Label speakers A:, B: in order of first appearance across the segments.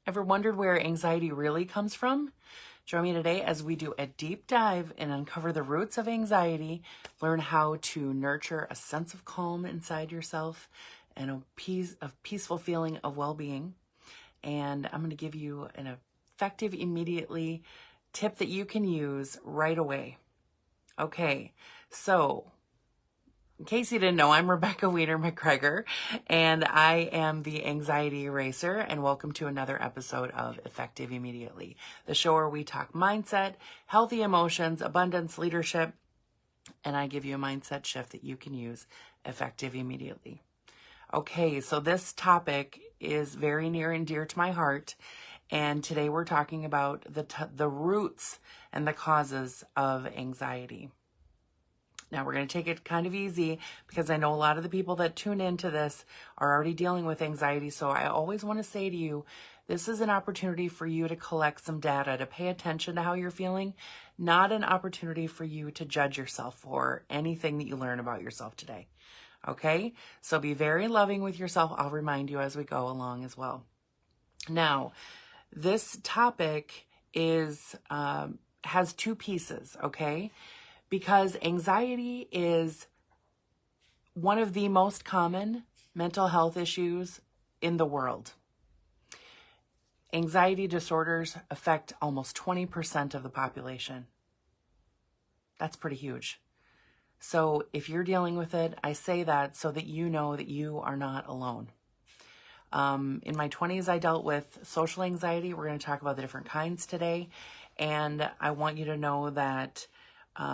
A: Ever wondered where anxiety really comes from? Join me today as we do a deep dive and uncover the roots of anxiety, learn how to nurture a sense of calm inside yourself and a peaceful feeling of well-being. And I'm going to give you an effective, immediately tip that you can use right away. Okay, so in case you didn't know, I'm Rebecca Weiner McGregor, and I am the Anxiety Eraser, and welcome to another episode of Effective Immediately, the show where we talk mindset, healthy emotions, abundance, leadership, and I give you a mindset shift that you can use effective immediately. Okay, so this topic is very near and dear to my heart, and today we're talking about the roots and the causes of anxiety. Now, we're going to take it kind of easy because I know a lot of the people that tune into this are already dealing with anxiety. So I always want to say to you, this is an opportunity for you to collect some data, to pay attention to how you're feeling, not an opportunity for you to judge yourself for anything that you learn about yourself today. Okay? So be very loving with yourself. I'll remind you as we go along as well. Now, this topic has two pieces, okay? Because anxiety is one of the most common mental health issues in the world. Anxiety disorders affect almost 20% of the population. That's pretty huge. So if you're dealing with it, I say that so that you know that you are not alone. In my 20s, I dealt with social anxiety. We're going to talk about the different kinds today. And I want you to know that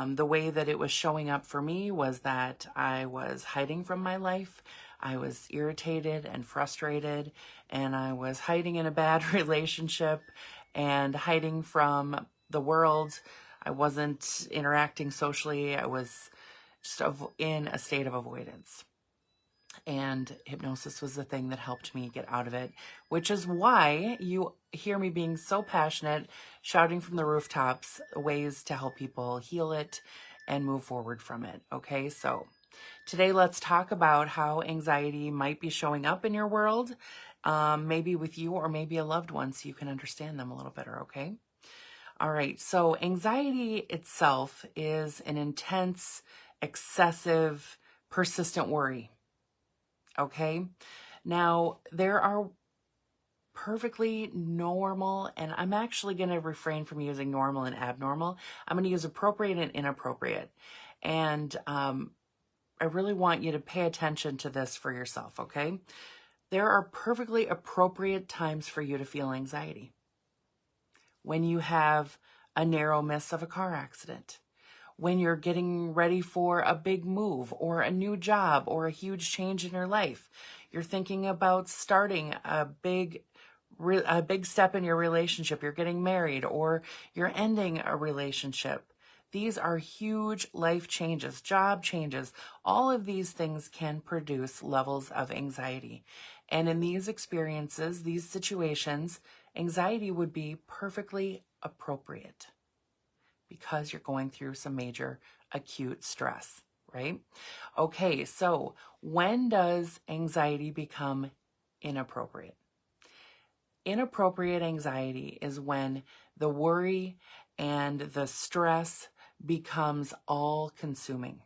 A: the way that it was showing up for me was that I was hiding from my life. I was irritated and frustrated, and I was hiding in a bad relationship and hiding from the world. I wasn't interacting socially. I was just in a state of avoidance. And hypnosis was the thing that helped me get out of it, which is why you hear me being so passionate, shouting from the rooftops, ways to help people heal it and move forward from it. Okay, so today let's talk about how anxiety might be showing up in your world, maybe with you or maybe a loved one, so you can understand them a little better, okay? All right, so anxiety itself is an intense, excessive, persistent worry. Okay, now there are perfectly normal, and I'm actually going to refrain from using normal and abnormal. I'm going to use appropriate and inappropriate. And I really want you to pay attention to this for yourself, okay? There are perfectly appropriate times for you to feel anxiety. When you have a narrow miss of a car accident, when you're getting ready for a big move or a new job or a huge change in your life. You're thinking about starting a big step in your relationship. You're getting married or you're ending a relationship. These are huge life changes, job changes. All of these things can produce levels of anxiety. And in these experiences, these situations, anxiety would be perfectly appropriate, because you're going through some major acute stress, right? Okay, so when does anxiety become inappropriate? Inappropriate anxiety is when the worry and the stress becomes all-consuming.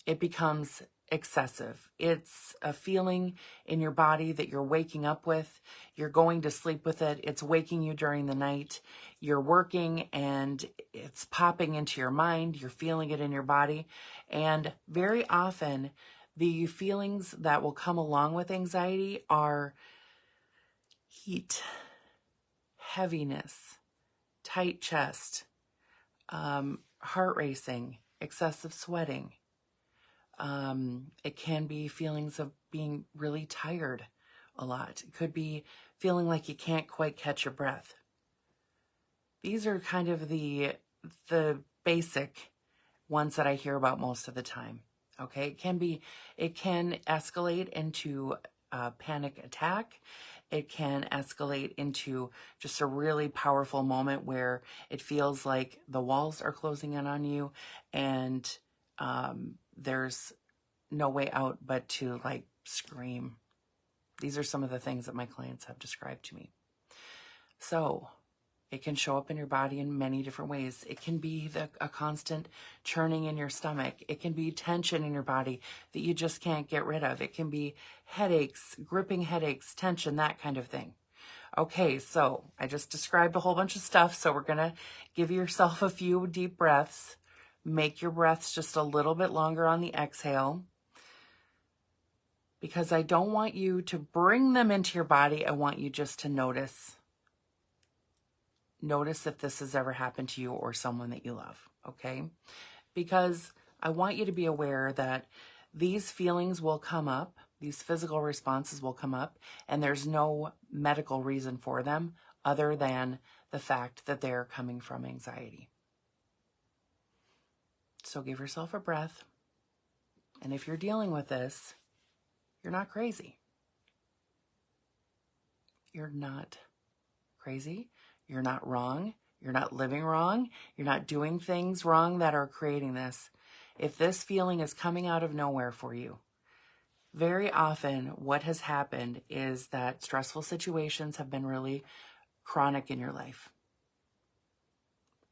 A: It becomes excessive. It's a feeling in your body that you're waking up with. You're going to sleep with it. It's waking you during the night. You're working and it's popping into your mind. You're feeling it in your body. And very often, the feelings that will come along with anxiety are heat, heaviness, tight chest, heart racing, excessive sweating. It can be feelings of being really tired a lot. It could be feeling like you can't quite catch your breath. These are kind of the basic ones that I hear about most of the time. Okay, it can escalate into a panic attack. It can escalate into just a really powerful moment where it feels like the walls are closing in on you and there's no way out but to like scream. These are some of the things that my clients have described to me. So it can show up in your body in many different ways. It can be a constant churning in your stomach. It can be tension in your body that you just can't get rid of. It can be headaches, gripping headaches, tension, that kind of thing. Okay, so I just described a whole bunch of stuff, so we're going to give yourself a few deep breaths. Make your breaths just a little bit longer on the exhale, because I don't want you to bring them into your body. I want you just to notice. Notice if this has ever happened to you or someone that you love, okay? Because I want you to be aware that these feelings will come up, these physical responses will come up, and there's no medical reason for them other than the fact that they're coming from anxiety. So give yourself a breath. And if you're dealing with this, you're not crazy. You're not crazy. You're not wrong. You're not living wrong. You're not doing things wrong that are creating this. If this feeling is coming out of nowhere for you, very often what has happened is that stressful situations have been really chronic in your life.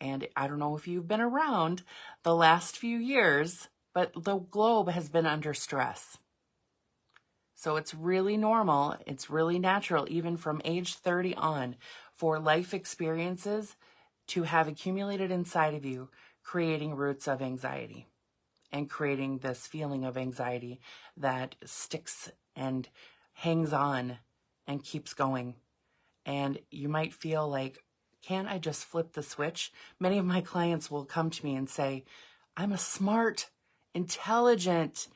A: And I don't know if you've been around the last few years, but the globe has been under stress. So it's really normal, it's really natural, even from age 30 on, for life experiences to have accumulated inside of you, creating roots of anxiety and creating this feeling of anxiety that sticks and hangs on and keeps going. And you might feel like, can't I just flip the switch? Many of my clients will come to me and say, I'm a smart, intelligent,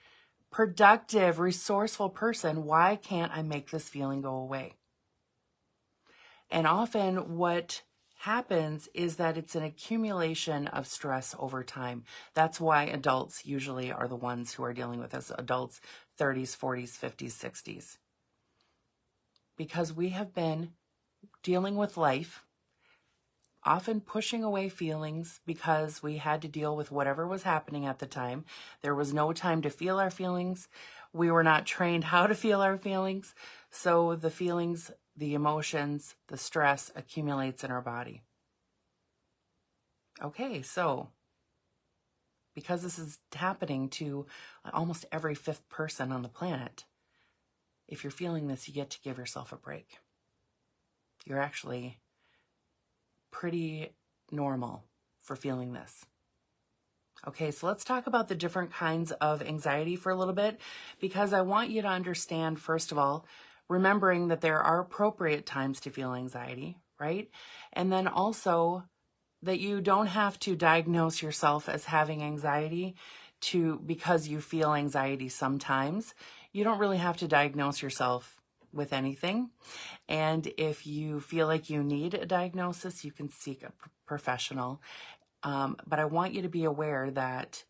A: productive, resourceful person. Why can't I make this feeling go away? And often what happens is that it's an accumulation of stress over time. That's why adults usually are the ones who are dealing with this, adults 30s, 40s, 50s, 60s. Because we have been dealing with life, often pushing away feelings because we had to deal with whatever was happening at the time. There was no time to feel our feelings. We were not trained how to feel our feelings. So the feelings, the emotions, the stress accumulates in our body. Okay, so because this is happening to almost every fifth person on the planet, if you're feeling this, you get to give yourself a break. You're actually pretty normal for feeling this. Okay, so let's talk about the different kinds of anxiety for a little bit, because I want you to understand, first of all, remembering that there are appropriate times to feel anxiety, right? And then also that you don't have to diagnose yourself as having anxiety because you feel anxiety sometimes. You don't really have to diagnose yourself with anything. And if you feel like you need a diagnosis, you can seek a professional. But I want you to be aware that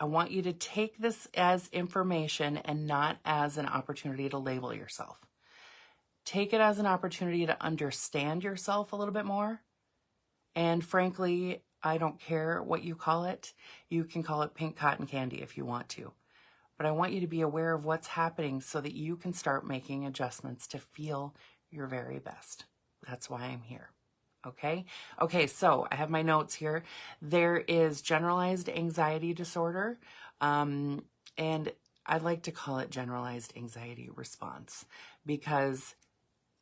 A: I want you to take this as information and not as an opportunity to label yourself. Take it as an opportunity to understand yourself a little bit more. And frankly, I don't care what you call it. You can call it pink cotton candy if you want to. But I want you to be aware of what's happening so that you can start making adjustments to feel your very best. That's why I'm here. Okay? Okay, so I have my notes here. There is generalized anxiety disorder, and I'd like to call it generalized anxiety response, because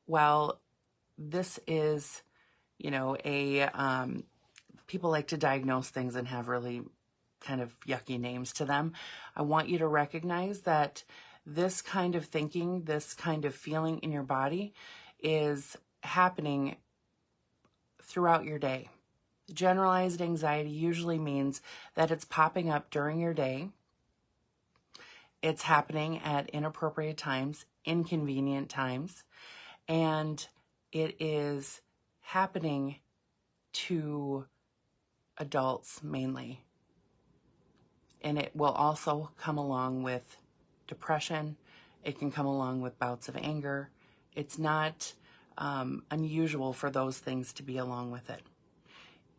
A: while this is, people like to diagnose things and have really kind of yucky names to them. I want you to recognize that this kind of thinking, this kind of feeling in your body is happening throughout your day. Generalized anxiety usually means that it's popping up during your day. It's happening at inappropriate times, inconvenient times, and it is happening to adults mainly. And it will also come along with depression. It can come along with bouts of anger. It's not unusual for those things to be along with it.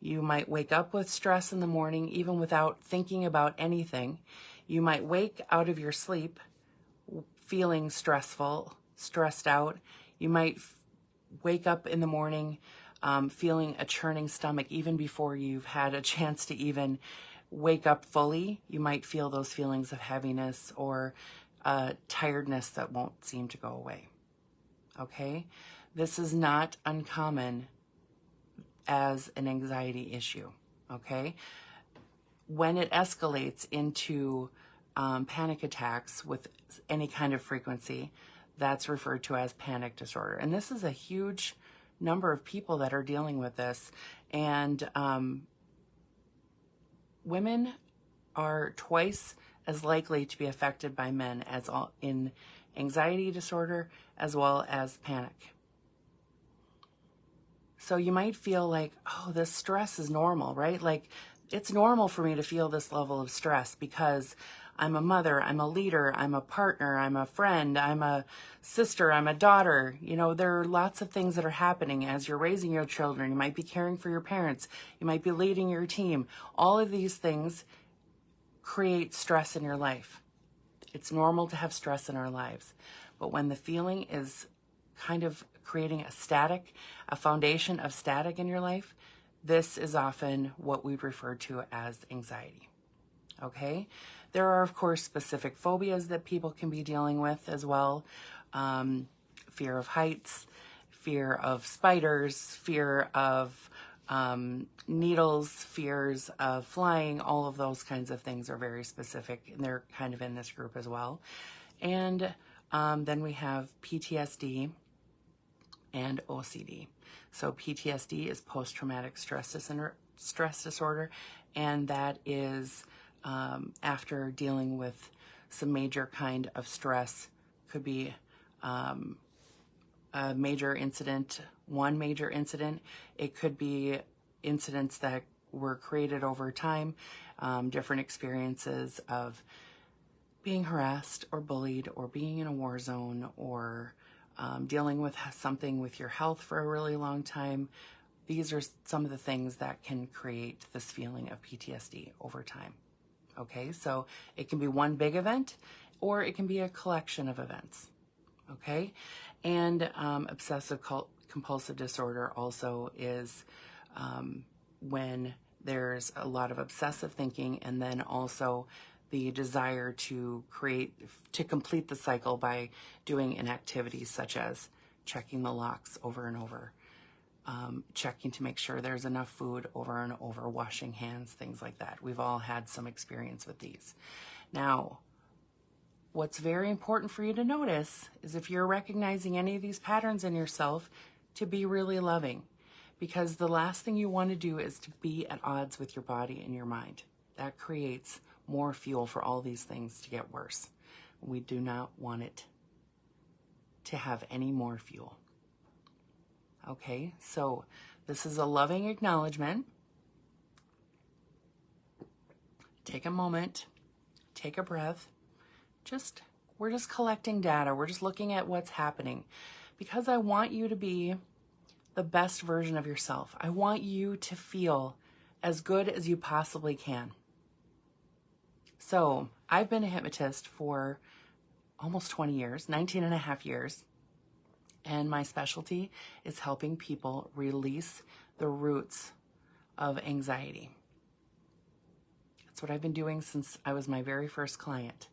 A: You might wake up with stress in the morning, even without thinking about anything. You might wake out of your sleep feeling stressed out. You might wake up in the morning feeling a churning stomach even before you've had a chance to even wake up fully. You might feel those feelings of heaviness or tiredness that won't seem to go away. Okay? This is not uncommon as an anxiety issue. Okay? When it escalates into panic attacks with any kind of frequency, that's referred to as panic disorder. And this is a huge number of people that are dealing with this. And women are twice as likely to be affected by men as in anxiety disorder as well as panic. So you might feel like, oh, this stress is normal, right? Like, it's normal for me to feel this level of stress because I'm a mother, I'm a leader, I'm a partner, I'm a friend, I'm a sister, I'm a daughter. You know, there are lots of things that are happening as you're raising your children. You might be caring for your parents. You might be leading your team. All of these things create stress in your life. It's normal to have stress in our lives. But when the feeling is kind of creating a foundation of static in your life, this is often what we refer to as anxiety. Okay? There are, of course, specific phobias that people can be dealing with as well. Fear of heights, fear of spiders, fear of needles, fears of flying. All of those kinds of things are very specific, and they're kind of in this group as well. And then we have PTSD and OCD. So PTSD is post-traumatic stress disorder, and that is after dealing with some major kind of stress. Could be a major incident, one major incident. It could be incidents that were created over time, different experiences of being harassed or bullied or being in a war zone or dealing with something with your health for a really long time. These are some of the things that can create this feeling of PTSD over time. Okay, so it can be one big event or it can be a collection of events. Okay, and obsessive compulsive disorder also is when there's a lot of obsessive thinking and then also the desire to complete the cycle by doing an activity such as checking the locks over and over, checking to make sure there's enough food over and over, washing hands, things like that. We've all had some experience with these. Now, what's very important for you to notice is if you're recognizing any of these patterns in yourself, to be really loving, because the last thing you want to do is to be at odds with your body and your mind. That creates more fuel for all these things to get worse. We do not want it to have any more fuel. Okay, so this is a loving acknowledgement. Take a moment, take a breath. We're just collecting data. We're just looking at what's happening because I want you to be the best version of yourself. I want you to feel as good as you possibly can. So I've been a hypnotist for almost 20 years, 19 and a half years. And my specialty is helping people release the roots of anxiety. That's what I've been doing since I was my very first client.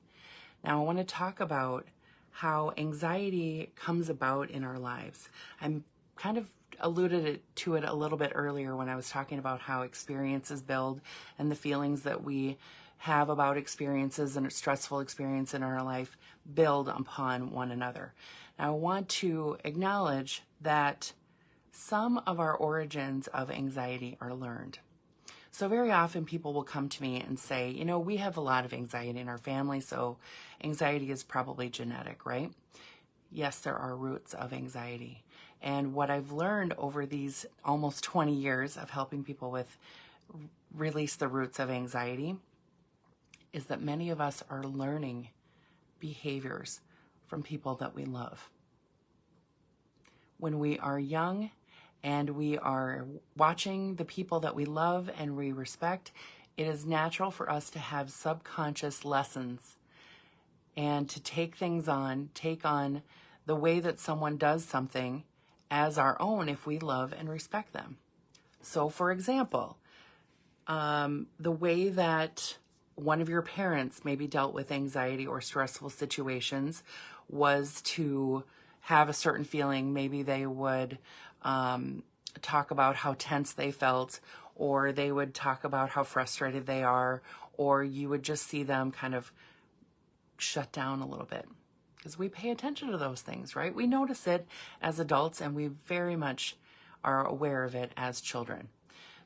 A: Now I want to talk about how anxiety comes about in our lives. I'm kind of alluded to it a little bit earlier when I was talking about how experiences build and the feelings that we have about experiences and a stressful experience in our life build upon one another. Now, I want to acknowledge that some of our origins of anxiety are learned. So very often people will come to me and say, you know, we have a lot of anxiety in our family, so anxiety is probably genetic, right? Yes, there are roots of anxiety. And what I've learned over these almost 20 years of helping people with release the roots of anxiety is that many of us are learning behaviors from people that we love. When we are young and we are watching the people that we love and we respect, it is natural for us to have subconscious lessons and to take on the way that someone does something as our own if we love and respect them. So, for example, the way that one of your parents maybe dealt with anxiety or stressful situations was to have a certain feeling. Maybe they would talk about how tense they felt, or they would talk about how frustrated they are, or you would just see them kind of shut down a little bit. Because we pay attention to those things, right? We notice it as adults, and we very much are aware of it as children.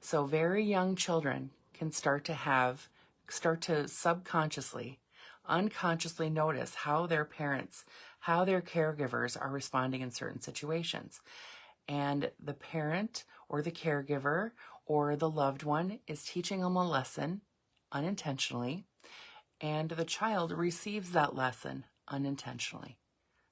A: So very young children can start to subconsciously, unconsciously notice how their parents, how their caregivers are responding in certain situations. And the parent or the caregiver or the loved one is teaching them a lesson unintentionally, and the child receives that lesson unintentionally.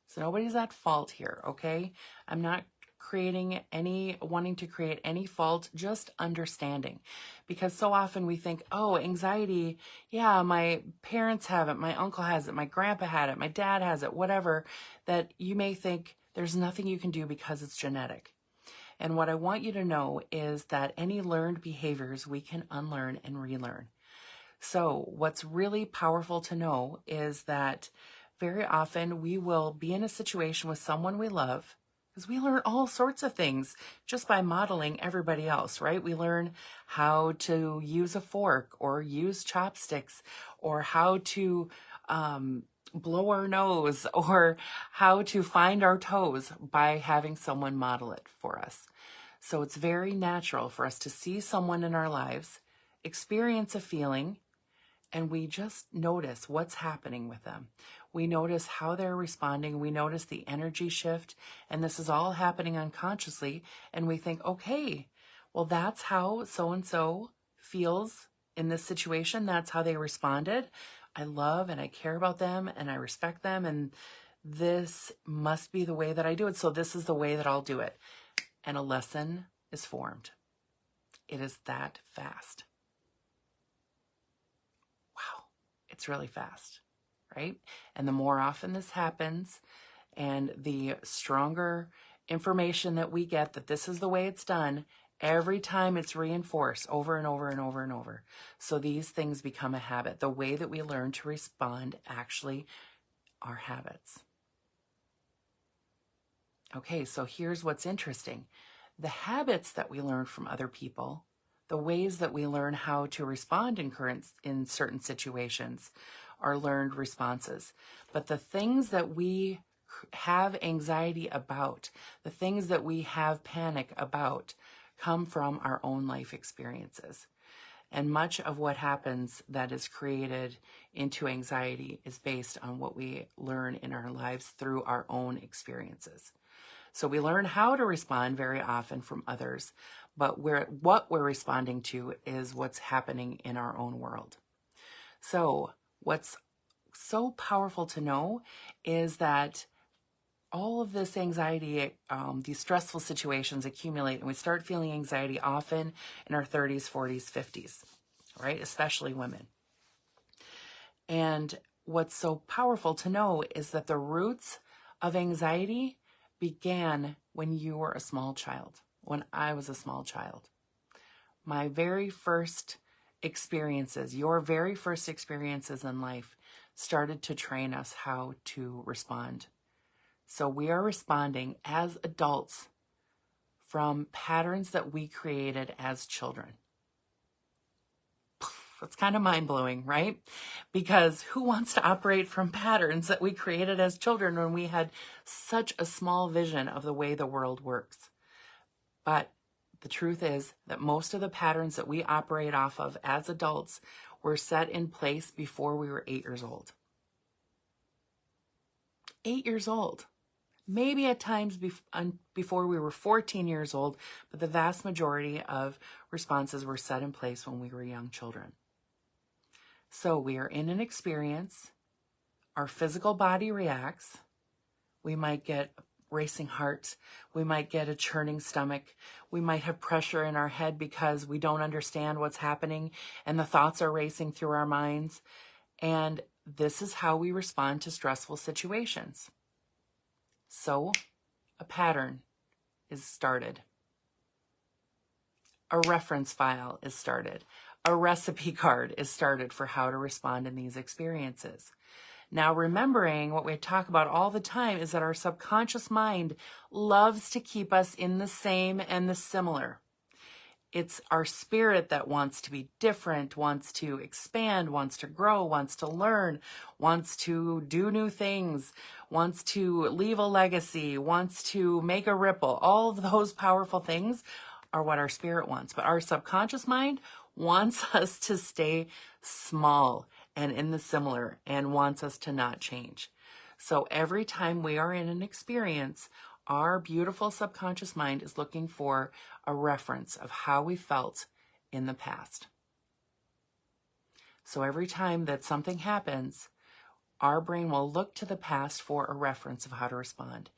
A: So nobody's at fault here, okay? I'm not wanting to create any fault, just understanding. Because so often we think, oh, anxiety, yeah, my parents have it, my uncle has it, my grandpa had it, my dad has it, whatever, that you may think there's nothing you can do because it's genetic. And what I want you to know is that any learned behaviors we can unlearn and relearn. So what's really powerful to know is that very often we will be in a situation with someone we love, because we learn all sorts of things just by modeling everybody else, right? We learn how to use a fork or use chopsticks, or how to blow our nose, or how to find our toes by having someone model it for us. So it's very natural for us to see someone in our lives, experience a feeling, and we just notice what's happening with them. We notice how they're responding. We notice the energy shift. And this is all happening unconsciously. And we think, okay, well, that's how so-and-so feels in this situation. That's how they responded. I love and I care about them and I respect them. And this must be the way that I do it. So this is the way that I'll do it. And a lesson is formed. It is that fast. Wow, it's really fast, right? And the more often this happens, and the stronger information that we get that this is the way it's done, every time it's reinforced over and over and over and over. So these things become a habit. The way that we learn to respond actually are habits. Okay, so here's what's interesting. The habits that we learn from other people, the ways that we learn how to respond in certain situations, are learned responses. But the things that we have anxiety about, the things that we have panic about, come from our own life experiences. And much of what happens that is created into anxiety is based on what we learn in our lives through our own experiences. So we learn how to respond very often from others, but what we're responding to is what's happening in our own world. So what's so powerful to know is that all of this anxiety, these stressful situations accumulate, and we start feeling anxiety often in our 30s, 40s, 50s, right? Especially women. And what's so powerful to know is that the roots of anxiety began when you were a small child, when I was a small child. My very first experiences, your very first experiences in life started to train us how to respond. So we are responding as adults from patterns that we created as children. It's kind of mind-blowing, right? Because who wants to operate from patterns that we created as children when we had such a small vision of the way the world works? But the truth is that most of the patterns that we operate off of as adults were set in place before we were 8 years old. 8 years old. Maybe at times before we were 14 years old, but the vast majority of responses were set in place when we were young children. So we are in an experience, our physical body reacts, we might get racing heart, we might get a churning stomach, we might have pressure in our head because we don't understand what's happening and the thoughts are racing through our minds. And this is how we respond to stressful situations. So, a pattern is started. A reference file is started. A recipe card is started for how to respond in these experiences. Now, remembering what we talk about all the time is that our subconscious mind loves to keep us in the same and the similar. It's our spirit that wants to be different, wants to expand, wants to grow, wants to learn, wants to do new things, wants to leave a legacy, wants to make a ripple. All of those powerful things are what our spirit wants. But our subconscious mind wants us to stay small and in the similar and wants us to not change. So every time we are in an experience, our beautiful subconscious mind is looking for a reference of how we felt in the past. So every time that something happens, our brain will look to the past for a reference of how to respond.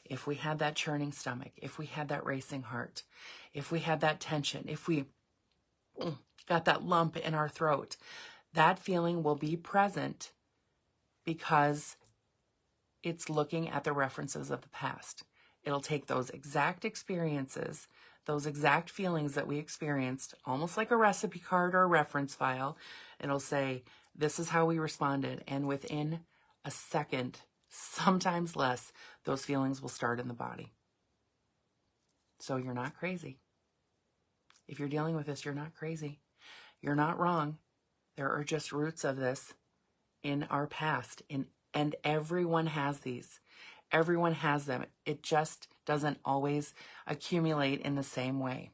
A: If we had that churning stomach, if we had that racing heart, if we had that tension, if we got that lump in our throat, that feeling will be present because it's looking at the references of the past. It'll take those exact experiences, those exact feelings that we experienced, almost like a recipe card or a reference file. It'll say, this is how we responded. And within a second, sometimes less, those feelings will start in the body. So you're not crazy. If you're dealing with this, you're not crazy. You're not wrong. There are just roots of this in our past, and everyone has these. Everyone has them. It just doesn't always accumulate in the same way.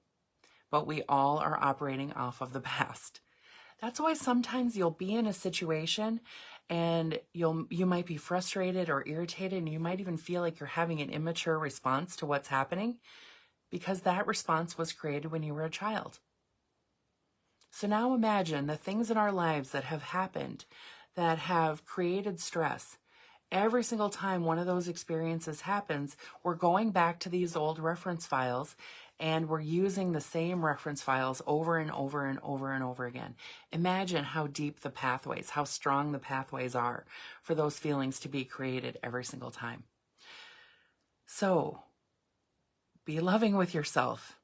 A: But we all are operating off of the past. That's why sometimes you'll be in a situation and you might be frustrated or irritated, and you might even feel like you're having an immature response to what's happening because that response was created when you were a child. So now imagine the things in our lives that have happened that have created stress. Every single time one of those experiences happens, we're going back to these old reference files and we're using the same reference files over and over and over and over again. Imagine how deep the pathways, how strong the pathways are for those feelings to be created every single time. So, be loving with yourself.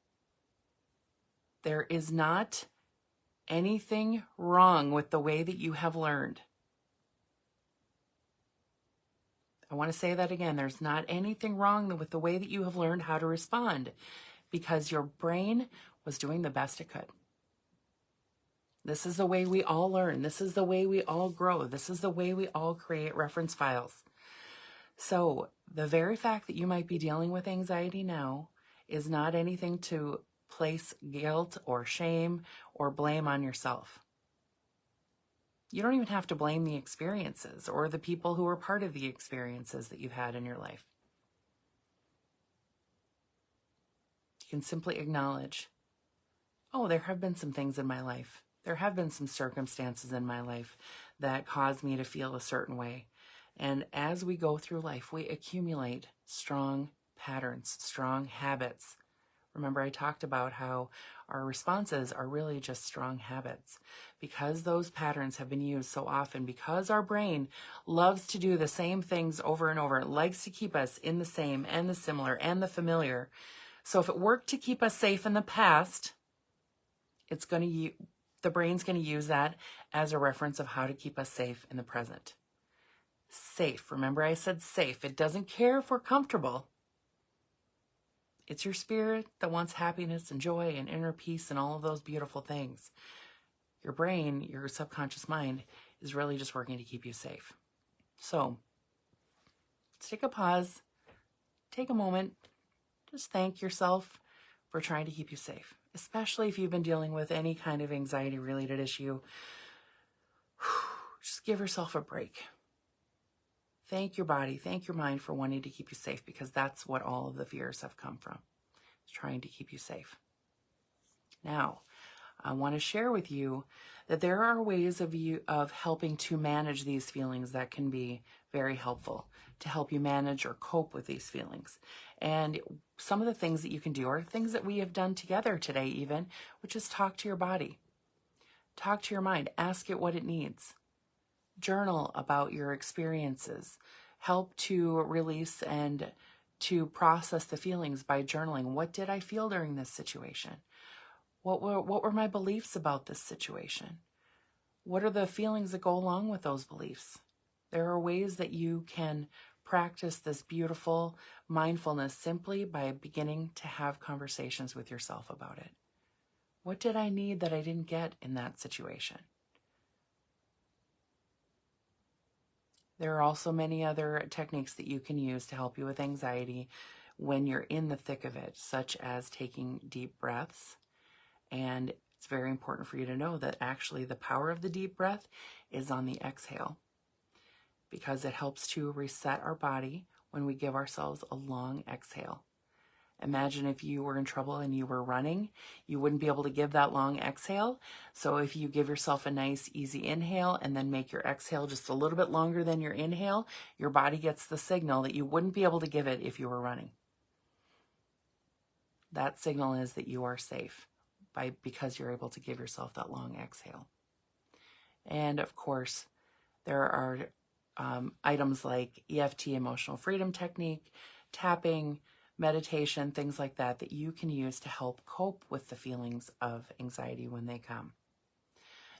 A: There is not anything wrong with the way that you have learned. I want to say that again. There's not anything wrong with the way that you have learned how to respond because your brain was doing the best it could. This is the way we all learn. This is the way we all grow. This is the way we all create reference files. So the very fact that you might be dealing with anxiety now is not anything to place guilt or shame or blame on yourself. You don't even have to blame the experiences or the people who were part of the experiences that you've had in your life. You can simply acknowledge, oh, there have been some things in my life. There have been some circumstances in my life that caused me to feel a certain way. And as we go through life, we accumulate strong patterns, strong habits. Remember, I talked about how our responses are really just strong habits because those patterns have been used so often, because our brain loves to do the same things over and over. It likes to keep us in the same and the similar and the familiar. So if it worked to keep us safe in the past, the brain's going to use that as a reference of how to keep us safe in the present. Safe. Remember, I said safe. It doesn't care if we're comfortable. It's your spirit that wants happiness and joy and inner peace and all of those beautiful things. Your brain, your subconscious mind, is really just working to keep you safe. So, let's take a pause, take a moment, just thank yourself for trying to keep you safe, especially if you've been dealing with any kind of anxiety-related issue. Just give yourself a break. Thank your body, thank your mind for wanting to keep you safe, because that's what all of the fears have come from, trying to keep you safe. Now, I want to share with you that there are ways of helping to manage these feelings that can be very helpful to help you manage or cope with these feelings. And some of the things that you can do are things that we have done together today even, which is talk to your body. Talk to your mind. Ask it what it needs. Journal about your experiences. Help to release and to process the feelings by journaling. What did I feel during this situation? What were my beliefs about this situation? What are the feelings that go along with those beliefs? There are ways that you can practice this beautiful mindfulness simply by beginning to have conversations with yourself about it. What did I need that I didn't get in that situation? There are also many other techniques that you can use to help you with anxiety when you're in the thick of it, such as taking deep breaths. And it's very important for you to know that actually the power of the deep breath is on the exhale, because it helps to reset our body when we give ourselves a long exhale. Imagine if you were in trouble and you were running, you wouldn't be able to give that long exhale. So if you give yourself a nice easy inhale and then make your exhale just a little bit longer than your inhale, your body gets the signal that you wouldn't be able to give it if you were running. That signal is that you are safe because you're able to give yourself that long exhale. And of course, there are items like EFT, emotional freedom technique, tapping, meditation, things like that you can use to help cope with the feelings of anxiety when they come.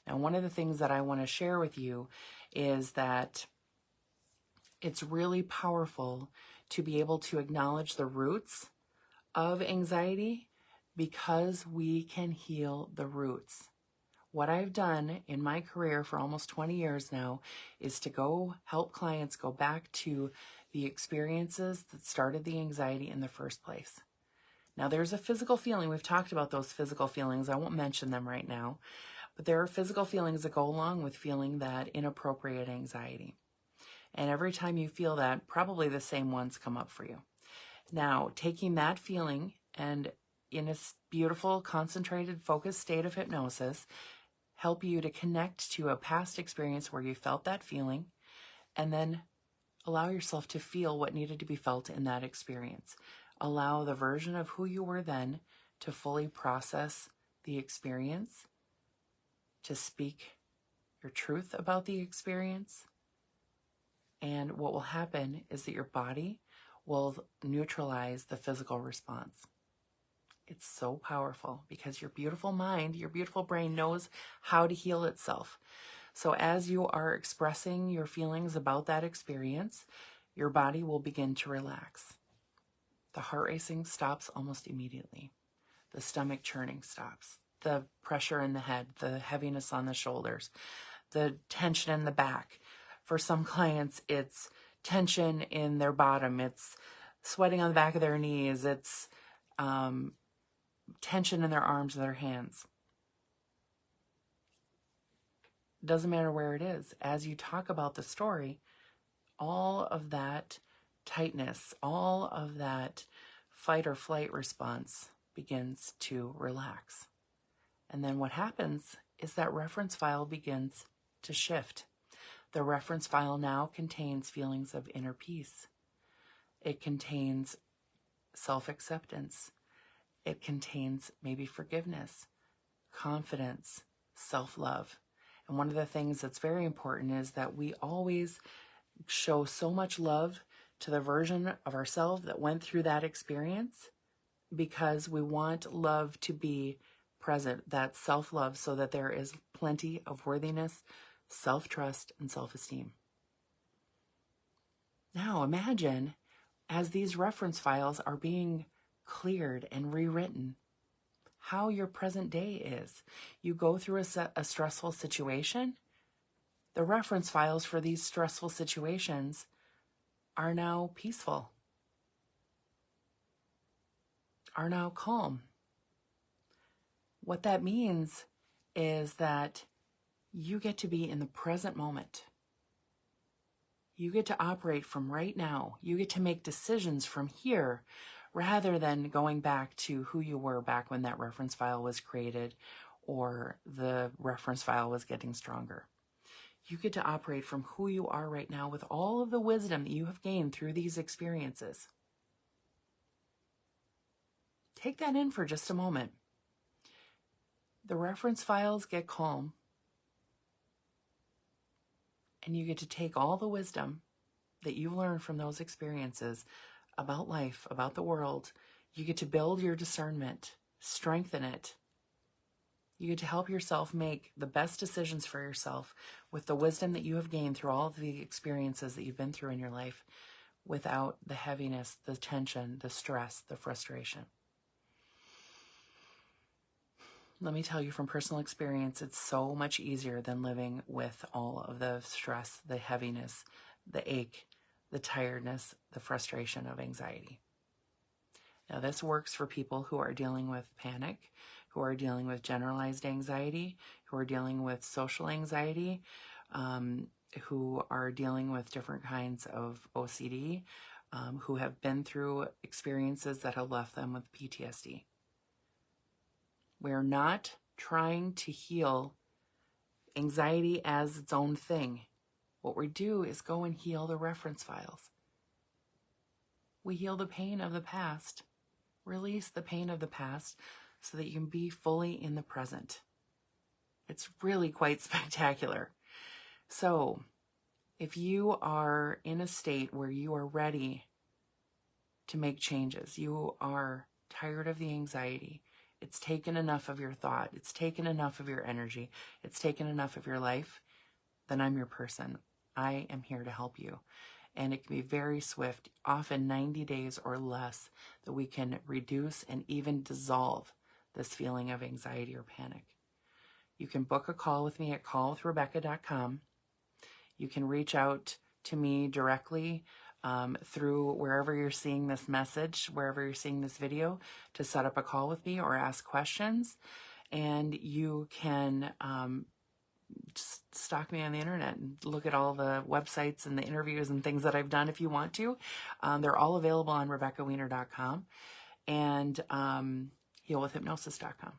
A: Now, one of the things that I want to share with you is that it's really powerful to be able to acknowledge the roots of anxiety, because we can heal the roots. What I've done in my career for almost 20 years now is to go help clients go back to the experiences that started the anxiety in the first place. Now, there's a physical feeling. We've talked about those physical feelings. I won't mention them right now, but there are physical feelings that go along with feeling that inappropriate anxiety. And every time you feel that, probably the same ones come up for you. Now, taking that feeling and in a beautiful, concentrated, focused state of hypnosis, help you to connect to a past experience where you felt that feeling, and then allow yourself to feel what needed to be felt in that experience. Allow the version of who you were then to fully process the experience, to speak your truth about the experience. And what will happen is that your body will neutralize the physical response. It's so powerful because your beautiful mind, your beautiful brain knows how to heal itself. So as you are expressing your feelings about that experience, your body will begin to relax. The heart racing stops almost immediately. The stomach churning stops. The pressure in the head, the heaviness on the shoulders, the tension in the back. For some clients, it's tension in their bottom. It's sweating on the back of their knees. It's tension in their arms and their hands. Doesn't matter where it is. As you talk about the story, all of that tightness, all of that fight or flight response begins to relax. And then what happens is that reference file begins to shift. The reference file now contains feelings of inner peace. It contains self-acceptance. It contains maybe forgiveness, confidence, self-love. And one of the things that's very important is that we always show so much love to the version of ourselves that went through that experience, because we want love to be present, that self-love, so that there is plenty of worthiness, self-trust, and self-esteem. Now imagine as these reference files are being cleared and rewritten, how your present day is. You go through a stressful situation. The reference files for these stressful situations are now peaceful, are now calm. What that means is that you get to be in the present moment. You get to operate from right now. You get to make decisions from here, rather than going back to who you were back when that reference file was created or the reference file was getting stronger. You get to operate from who you are right now with all of the wisdom that you have gained through these experiences. Take that in for just a moment. The reference files get calm, and you get to take all the wisdom that you learned from those experiences, about life, about the world. You get to build your discernment, strengthen it. You get to help yourself make the best decisions for yourself with the wisdom that you have gained through all of the experiences that you've been through in your life, without the heaviness, the tension, the stress, the frustration. Let me tell you from personal experience, it's so much easier than living with all of the stress, the heaviness, the ache, the tiredness, the frustration of anxiety. Now, this works for people who are dealing with panic, who are dealing with generalized anxiety, who are dealing with social anxiety, who are dealing with different kinds of OCD, who have been through experiences that have left them with PTSD. We're not trying to heal anxiety as its own thing. What we do is go and heal the reference files. We heal the pain of the past, release the pain of the past so that you can be fully in the present. It's really quite spectacular. So, if you are in a state where you are ready to make changes, you are tired of the anxiety, it's taken enough of your thought, it's taken enough of your energy, it's taken enough of your life, then I'm your person. I am here to help you. And it can be very swift, often 90 days or less, that we can reduce and even dissolve this feeling of anxiety or panic. You can book a call with me at callwithrebecca.com. You can reach out to me directly through wherever you're seeing this message, wherever you're seeing this video, to set up a call with me or ask questions. And you can just stalk me on the internet and look at all the websites and the interviews and things that I've done if you want to. They're all available on RebeccaWiener.com and healwithhypnosis.com.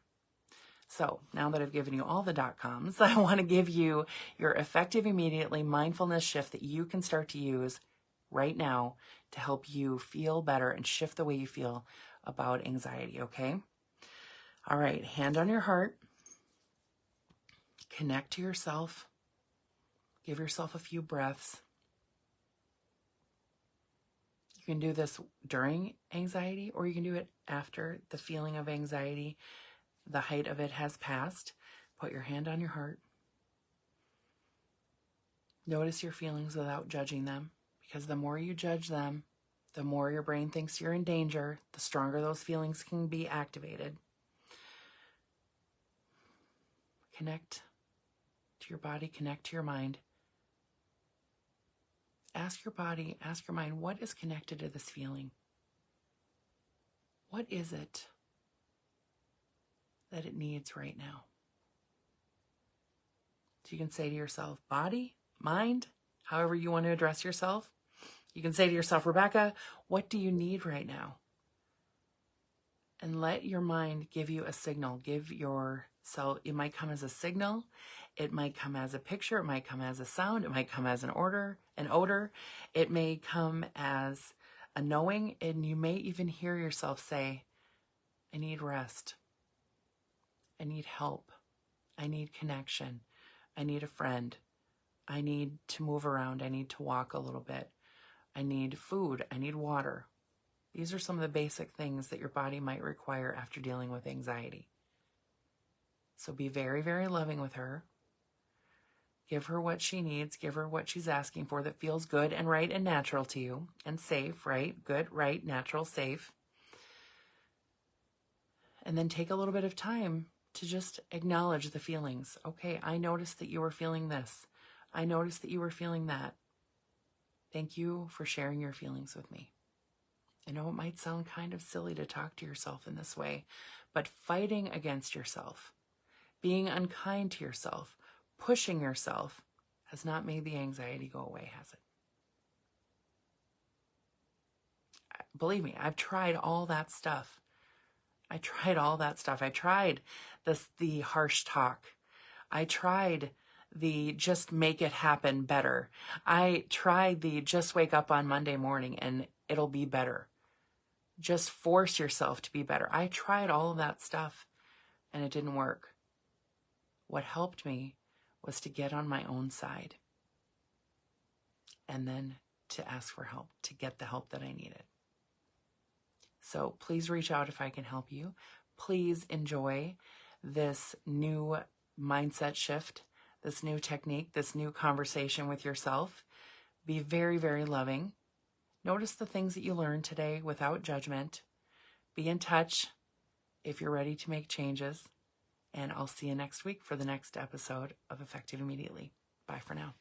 A: So now that I've given you all the .coms, I want to give you your effective, immediately mindfulness shift that you can start to use right now to help you feel better and shift the way you feel about anxiety, okay? All right, hand on your heart. Connect to yourself. Give yourself a few breaths. You can do this during anxiety, or you can do it after the feeling of anxiety, the height of it has passed. Put your hand on your heart. Notice your feelings without judging them, because the more you judge them, the more your brain thinks you're in danger, the stronger those feelings can be activated. Connect to your body, connect to your mind. Ask your body, ask your mind, what is connected to this feeling? What is it that it needs right now? So you can say to yourself, body, mind, however you want to address yourself. You can say to yourself, Rebecca, what do you need right now? And let your mind give you a signal. Give yourself, it might come as a signal. It might come as a picture. It might come as a sound. It might come as an odor. It may come as a knowing. And you may even hear yourself say, I need rest. I need help. I need connection. I need a friend. I need to move around. I need to walk a little bit. I need food. I need water. These are some of the basic things that your body might require after dealing with anxiety. So be very, very loving with her. Give her what she needs. Give her what she's asking for that feels good and right and natural to you and safe, right? Good, right, natural, safe. And then take a little bit of time to just acknowledge the feelings. Okay, I noticed that you were feeling this. I noticed that you were feeling that. Thank you for sharing your feelings with me. I know it might sound kind of silly to talk to yourself in this way, but fighting against yourself, being unkind to yourself, pushing yourself has not made the anxiety go away, has it? Believe me, I've tried all that stuff. I tried the harsh talk. I tried the just make it happen better. I tried the just wake up on Monday morning and it'll be better. Just force yourself to be better. I tried all of that stuff and it didn't work. What helped me was to get on my own side and then to ask for help, to get the help that I needed. So please reach out if I can help you. Please enjoy this new mindset shift, this new technique, this new conversation with yourself. Be very, very loving. Notice the things that you learned today without judgment. Be in touch if you're ready to make changes. And I'll see you next week for the next episode of Effective Immediately. Bye for now.